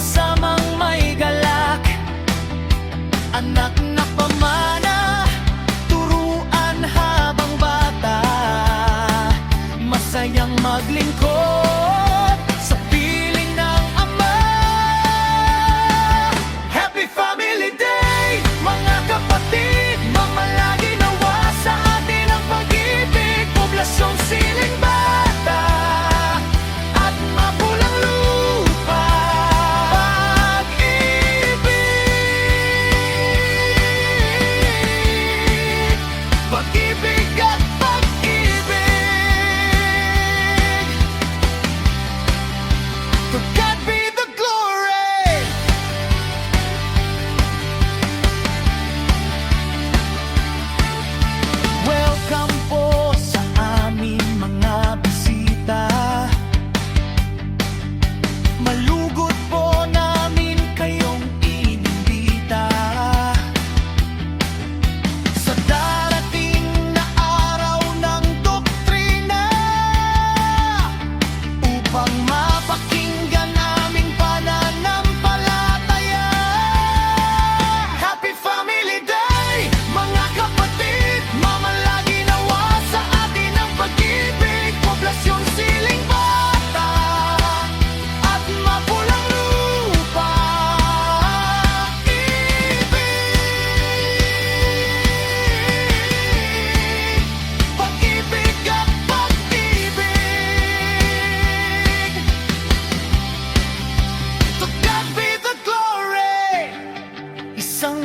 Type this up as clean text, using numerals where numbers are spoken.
Samang may galak, anak na pamana, turuan habang bata, masayang maglingkod sa piling ng ama. Happy Family Day, mga kapatid, mamalagi nawa sa atin ang pag-ibig. Poblasyong Siling Bata at mapulang lupa, pag-ibig, pag-ibig at pag-ibig. To God be the glory. Welcome po sa aming mga bisita. Malugod po namin kayong inimbita sa darating na araw ng doktrina, upang mapakinggan aming pananampalataya. Happy Family Day, mga kapatid, mamalagi nawa sa atin ang pag-ibig. Poblasyong Siling Bata at mapulang lupa, pag-ibig at pag-ibig. To God be the glory. Isang